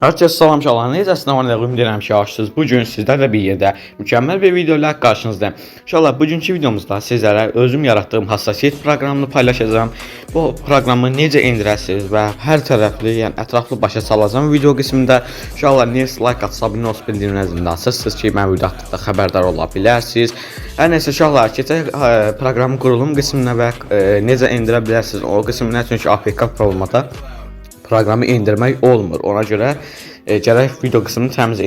Herkese salam şalan. Necəsiniz? Ümid edirəm ki, yaxşısınız. Bu gün sizlərlə bir yerdə mükəmməl bir video ilə qarşınızdayım. İnşallah bugünkü videomuzda sizlərə özüm yaratdığım hassasiyyət proqramını paylaşacağam. Bu proqramı necə indirəsiniz və hər tərəfli, yəni ətraflı başa salacağım video qismində. İnşallah like atsa, abunə olub bildirimlərini açırsınız ki, mən video atdıqda xəbərdar ola bilərsiniz. Hər nəsə inşallah keçək proqramın qurulum qisminə və necə indirə bilərsiniz o qisminə, çünki APK formada proqramı indirmək olmur. Ona görə gərək video qismini təmiz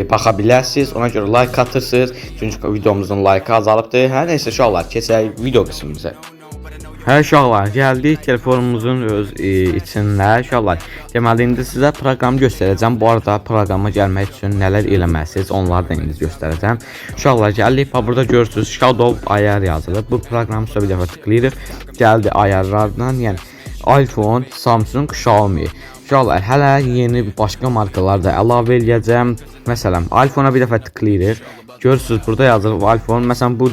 baxa bilərsiniz. Ona görə like atırsınız. Çünki videomuzun like azalıbdır. Hər nəysə uşaqlar, keçək video qismimizə. Hər uşaqlar, gəldik telefonumuzun öz içində. Uşaqlar, deməli indi sizə proqramı göstərəcəm. Bu arada proqrama gəlmək üçün nələr eləməlisiniz, onları da indi göstərəcəm. Uşaqlar, gəldik. Burada görürsünüz Shadow ayar yazılıb. Bu proqramı bir dəfə tıklayırıq. Gəldi ayarlardan, yəni iPhone, Samsung, Xiaomi. İnşallah hələ yeni başqa markalar da əlavə eləyəcəm. Məsələn, iPhone-a bir dəfə tıklayırıq. Görürsüz burada yazılıb iPhone. Məsələn bu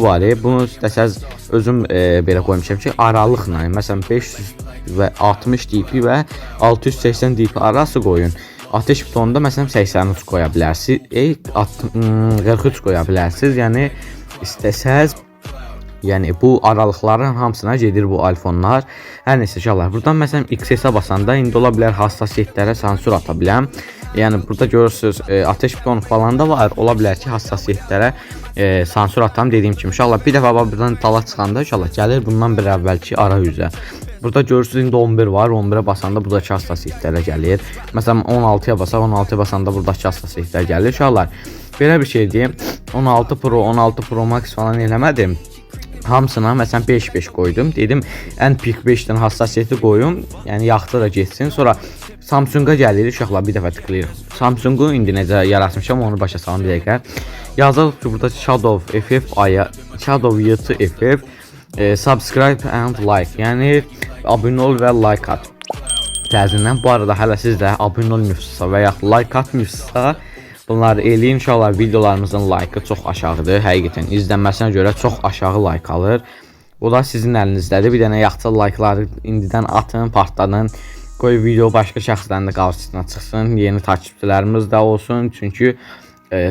var. Bunu istəsəz özüm belə qoymuşam ki, aralıqla, məsələn 560 dp və 680 dp arası qoyun. Ateş butonunda məsələn 83 qoya bilərsiniz. 43 qoya bilərsiniz. Yəni istəsəz, yəni bu aralıqların hamısına gedir bu iPhone-lar. Hər nəsə inşallah. Buradan məsələn XS-ə basanda indi ola bilər hassasiyyətlərə sansür ata biləm. Yəni burada görürsüz ateş butonu falan da var. Ola bilər ki, hassasiyyətlərə sansür atam dediyim kimi. İnşallah bir dəfə buradan tala çıxanda inşallah gəlir bundan bir əvvəlki arayüzə. Burada görürsüz indi 11 var. 11-ə basanda buradakı hassasiyyətlərə gəlir. Məsələn 16-ya basaq, 16-ya basanda buradakı hassasiyyətlər gəlir. İnşallah belə bir şey deyim. 16 Pro, 16 Pro Max falan eləmədim. Hamısına məsələn 5-5 qoydum. Dedim ən pik 5-dən hassasiyyəti qoyum. Yəni yaxdı da getsin. Sonra Samsung-a gəlirik. Uşaqlar bir dəfə tıklayırıq. Samsung-u indi necə yaratmışam onu başa salım bir dəqiqə. Yazılıb ki, burada Shadow FF aya, Shadow YT FF, subscribe and like. Yəni abunə ol və like at. Təzədən bu arada hələ siz də abunə olmuyorsunuzsa və ya like atmıyorsunuzsa bunları eləyin. İnşallah videolarımızın like'ı çox aşağıdır. Həqiqətən izlənməsinə görə çox aşağı like alır. O da sizin əlinizdədir. Bir dənə yaxşı like'ları indidən atın, partladın. Qoy video başqa şəxslərin də qarşısına çıxsın. Yeni takipçilərimiz də olsun. Çünki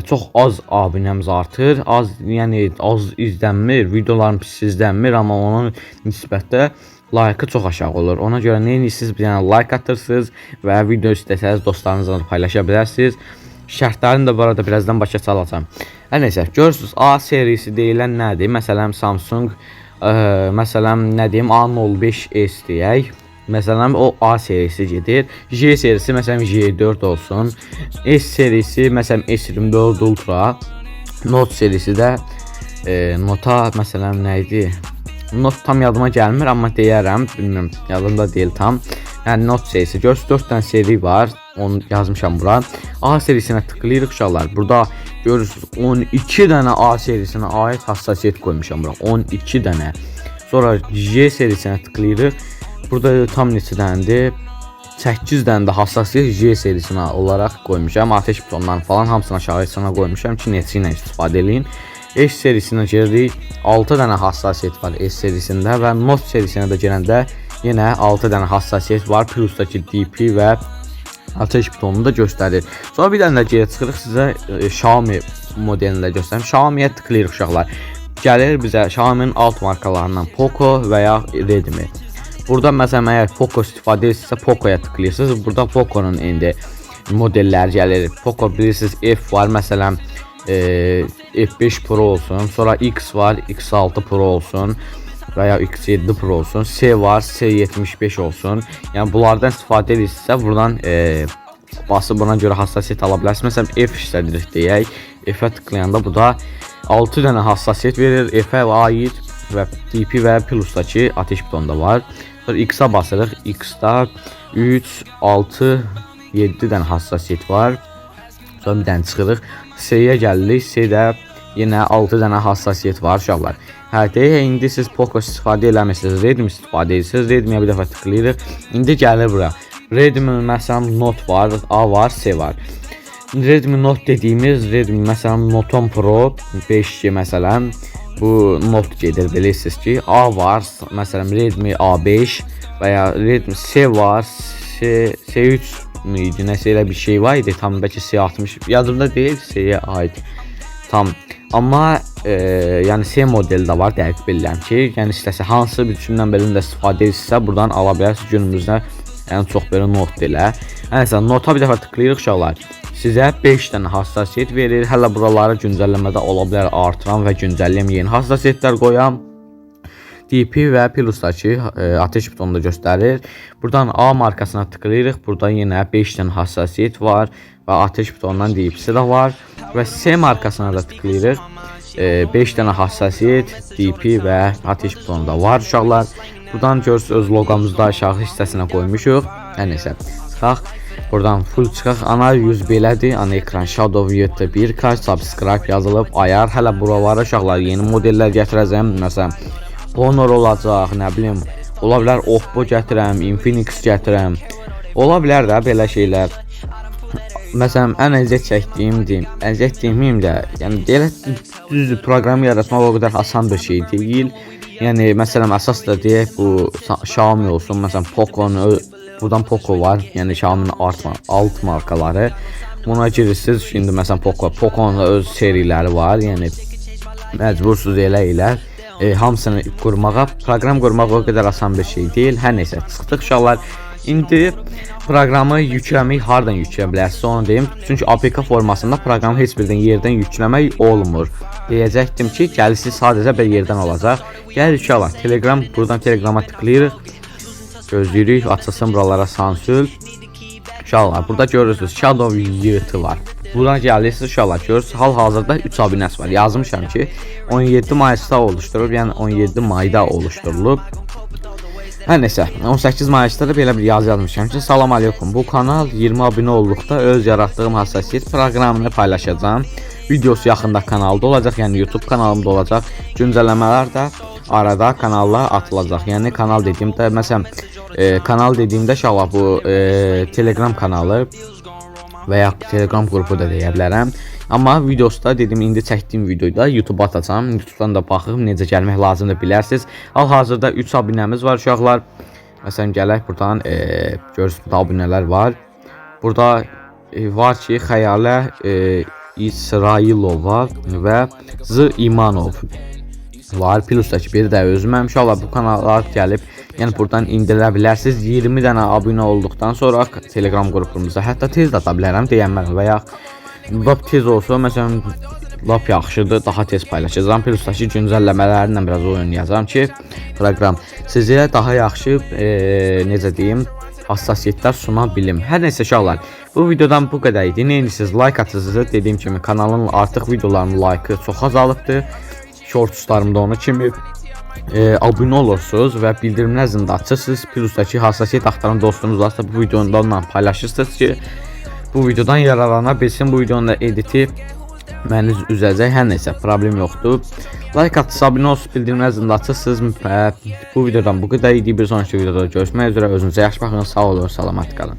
çox az abunəmiz artır. Yəni az izlənmir, videolarım pis izlənmir, amma onun nisbətdə like'ı çox aşağı olur. Ona görə nə edirsiniz? Bir dənə like atırsınız və video istəsəniz dostlarınızla paylaşa bilərsiniz. Şərtlərini də bu arada birazdan başa salacağam. Hər nəysə, görürsünüz A serisi deyilən nədir? Məsələn Samsung, məsələn nə deyim, A05s deyək. Məsələn o A serisi gedir. J serisi məsələn J4 olsun. S serisi məsələn S24 Ultra. Note serisi də Nota məsələn nə idi? Note tam yadıma gəlmir, amma deyərəm, bilmirəm, yadımda deyil tam. Yəni Note serisi, görürsünüz 4 dənə seri var. Onu yazmışam bura. A serisinə tıklayırıq uşaqlar. Burada görürsünüz 12 dənə A serisinə aid hassasiyyət qoymuşam bura. 12 dənə. Sonra J serisinə tıklayırıq. Burada tam neçə dənədir? 8 dənə də hassasiyyət J serisinə olaraq qoymuşam. Ateş butonlarını falan hamısını aşağı ekrana qoymuşam ki, neçə ilə istifadə edin. S serisinə giririk. 6 dənə hassasiyyət var S serisində və Note serisinə də gələndə yenə 6 dənə hassasiyyət var. Plusdakı DP və ateş butonunu da göstərir. Sonra bir dənə də geri çıxırıq, sizə Xiaomi modelini də göstərim. Xiaomi'yə tıklayırıq uşaqlar. Gəlir bizə Xiaomi'nin alt markalarından Poco və ya Redmi. Burada məsələn əgər Poco istifadə edirsinizsə Poco'ya tıklayırsınız. Burada Poco'nun indi modelləri gəlir. Poco bilirsiniz F var məsələn F5 Pro olsun. Sonra X var, X6 Pro olsun və ya X7 Pro olsun. C var, C75 olsun. Yəni bunlardan istifadə edirsinizsə buradan basıb buna görə hassasiyyət ala bilərsiniz. Məsələn F istədirik deyək. F-ə tıklayanda bu da 6 dənə hassasiyyət verir. F-ə aid və DP və plusdakı ateş butonunda var. Sonra X-a basırıq. X-da 3, 6, 7 dənə hassasiyyət var. Sonra bir dənə çıxırıq. C-yə gəlirik. C-də yenə 6 dənə hassasiyyət var uşaqlar. Deyək, indi siz Poco istifadə eləmirsiniz, Redmi istifadə edirsiniz. Redmi'yə bir dəfə tıklayırıq. İndi gəlir bura. Redmi məsələn Note var, A var, C var. Redmi Note dediyimiz Redmi məsələn Note 10 Pro 5G məsələn bu Note gedir, bilirsiniz ki. A var, məsələn Redmi A5 və ya Redmi C var, C3 idi, nəsə elə bir şey var idi. Tam bəlkə C60 yadımda deyil, C-yə aid tam. Amma yəni C modeli də var, dəqiq bilirəm ki, yəni istəsə hansı biçimdən belə istifadə edirsə, buradan ala bilərsiniz. Günümüzdə ən çox belə not dilə. Nəsə nota bir dəfə tıklayırıq uşaqlar. Sizə 5 dənə hassasiyyət verir. Hələ buraları güncəlləmədə ola bilər artıran və güncəlləyəm yeni hassasiyyətlər qoyam. DP və Plus'dakı ateş butonunu göstərir. Buradan A markasına tıklayırıq. Burada yenə 5 dənə hassasiyyət var və ateş butonundan DP'si də var. Və C markasına da tıklayırıq. 5 dənə hassasiyyət, DP və ateş butonu da var uşaqlar. Buradan görürsünüz öz loqomuzu da aşağı hissəsinə qoymuşuq. Hər nəsə çıxaq. Buradan full çıxaq. Ana yüz belədir. Ana ekran Shadow YT1 kaç subscribe yazılıb. Ayar hələ buralara uşaqlar yeni modellər gətirəcəm. Məsələn Honor olacaq, nə bilim, ola bilər Oppo gətirəm, Infinix gətirəm. Ola bilər də belə şeylər. Məsələn, ən əziyyət çəkdiyim deyim, əziyyət deməyim də, yəni elə düzdür, proqramı yaratmaq o qədər asan bir şey deyil. Yəni məsələn əsas da deyək bu Xiaomi olsun, məsələn Poco'nun buradan Poco var, yəni Xiaomi'nin alt markaları. Buna girirsiniz, şimdi məsələn Poco'nun da öz seriləri var, yəni məcbursuz elə. Hamısını qurmağa, proqram qurmaq o qədər asan bir şey deyil. Hər nəsə çıxdıq uşaqlar. İndi proqramı yükləmək hardan yükləyə bilərsiniz onu deyim. Çünki APK formasında proqramı heç birdən yerdən yükləmək olmur. Deyəcəkdim ki, gəlisi sadəcə bir yerdən olacaq. Gəlirik uşaqlar, Telegram, buradan Telegrama tıklayırıq. Gözləyirik, açılsın buralara sansür. Uşaqlar, burada görürsünüz Shadow YT var. Buradan gəlirsiniz uşaqlar, görürsünüz hal-hazırda 3 abunəsi var. Yazmışam ki 17 mayda oluşturulub, yəni 17 mayda oluşturulub. Hər nəsə 18 mayda da belə bir yazı yazmışam ki, salam aleykum. Bu kanal 20 abunə olduqda öz yaratdığım hassasiyyət proqramını paylaşacağam. Videosu yaxında kanalda olacaq, yəni YouTube kanalımda olacaq. Güncəlləmələr də arada kanalla atılacaq. Yəni kanal dediyimdə məsələn kanal dediyimdə uşaqlar bu Telegram kanalı və ya Telegram qrupu da deyə bilərəm. Amma videoda dedim, indi çəkdiyim videoda YouTube atacağam. YouTube'dan da baxıb necə gəlmək lazımdır bilərsiniz. Hal-hazırda 3 abunəmiz var uşaqlar. Məsələn gələk buradan görürsünüz burada abunələr var. Burada var ki Xəyalə İsrailova və Z İmanov var. Plus'dakı biri də özüməm. İnşallah bu kanallar gəlib, yəni buradan indilə bilərsiniz. 20 dənə abunə olduqdan sonra Telegram qrupumuza hətta tez də ata bilərəm deyənmərəm və ya lap tez olsa, məsələn lap yaxşıdır, daha tez paylaşacağam. Plus'dakı güncəlləmələrlə biraz oyun yazıram ki, proqram sizə daha yaxşı necə deyim, hassasiyyətlər suna bilim. Hər nəsə uşaqlar, bu videodan bu qədər idi. Neyinirsiniz, like atırsınız. Dediyim kimi kanalın artıq videolarının like'ı çox azalıbdır. Shortslarımda onu kimi abunə olursunuz və bildirimlər zində açırsınız. Plus'dakı hassasiyyət axtaran dostunuz varsa bu videonu da onunla paylaşırsınız ki, bu videodan yararlana bilsin. Bu videonun da editi məniz üzəcək. Hər nəsə problem yoxdur. Like atırsa abunə olsun, bildirimlər zində açırsınız. Bu videodan bu qədər idi. Bir sonraki videoda görüşmək üzrə. Özünüzə yaxşı baxın. Sağ olun, salamat qalın.